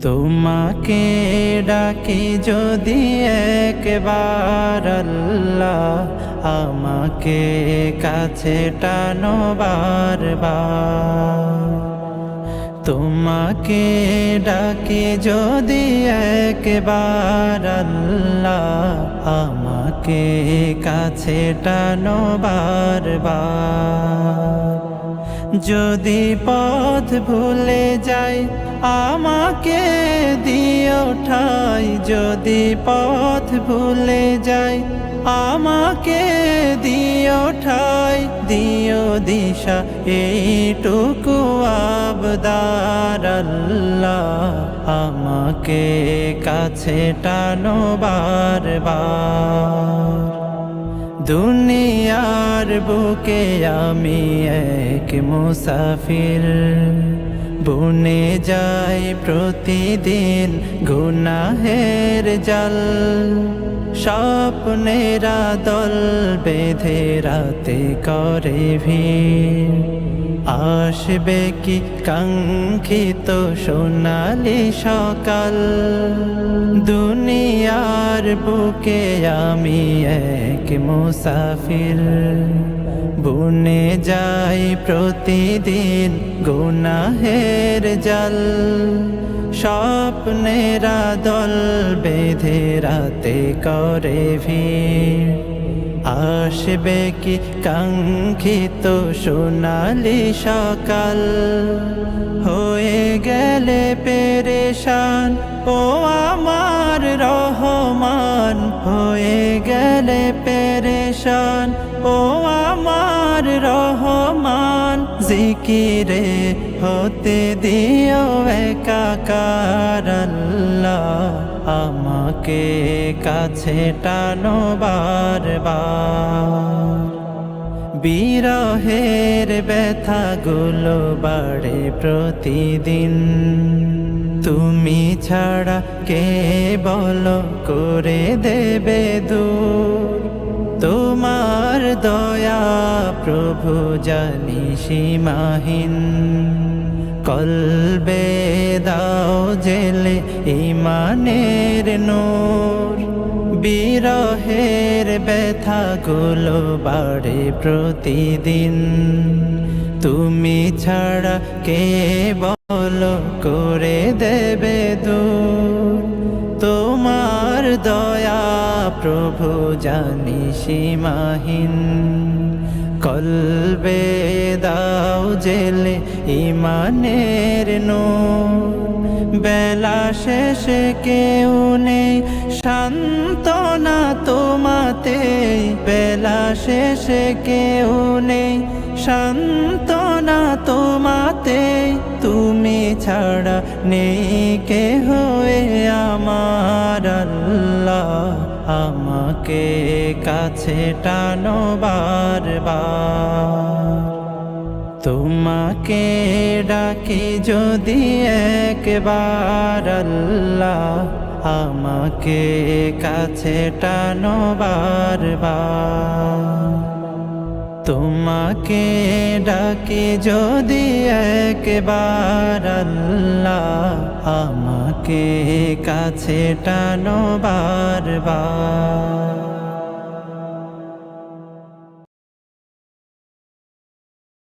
তোমাকে ডাকি যদি একবার আল্লাহ, আমাকে কাছে টানো বারবার। তোমাকে ডাকি যদি একবার আল্লাহ, আমাকে কাছে টানো বারবার। যদি পথ ভুলে যাই আমাকে দিও ঠাই, যদি পথ ভুলে যাই আমাকে দিও ঠাই, দিও দিশা এইটুকু আবদার আল্লাহ, আমাকে কাছে টানো বারবার। দুনিয়ার বুকে আমি এক মুসাফির, বুনে যাই প্রতিদিন গুনাহের জাল। স্বপ্নেরা দল বেঁধে রাতে করে ভিড়, আসবে কি কাঙ্ক্ষিত সোনালি সকাল। দুনিয়ার বুকে আমি এক মুসাফির, বুনে যাই প্রতিদিন গুনাহের জাল। স্বপ্নেরা দল বেঁধে রাতে করে ভিড়, আসবে কি কাঙ্ক্ষিত সোনালি সকাল। হয়ে গেলে পেরেশান ও আমার রহমান, হয়ে গেলে পেরেশান ও আমার রহমান। জিকিরে হতে দিও একাকার আল্লাহ, আমাকে কাছে টানো বারবার। বিরহের ব্যথাগুলো বাড়ে প্রতিদিন, তুমি ছাড়া কে বলো করে দেবে দূর। তোমার দয়া প্রভু জানি সীমাহীন, কলবে দাও জেলে ঈমানের নূর। বিরহের ব্যথাগুলো বাড়ে প্রতিদিন, তুমি ছাড়া কে বলো করে দেবে দূর। তোমার দয়া প্রভু জানি সীমাহীন, কলবে দাও জেলে ঈমানের নূর। বেলা শেষে কেউ নেই সান্ত্বনা তোমাতে, বেলা শেষে কেউ নেই সান্ত্বনা তোমাতে। তুমি ছাড়া নেই কেহ আমার আল্লাহ, আমাকে কাছে টানো বারবার। তোমাকে ডাকি যদি একবার আল্লাহ, আমাকে কাছে টানো বারবার। তোমাকে ডাকি যদি একবার আল্লাহ, আমাকে কাছে টানো বারবার।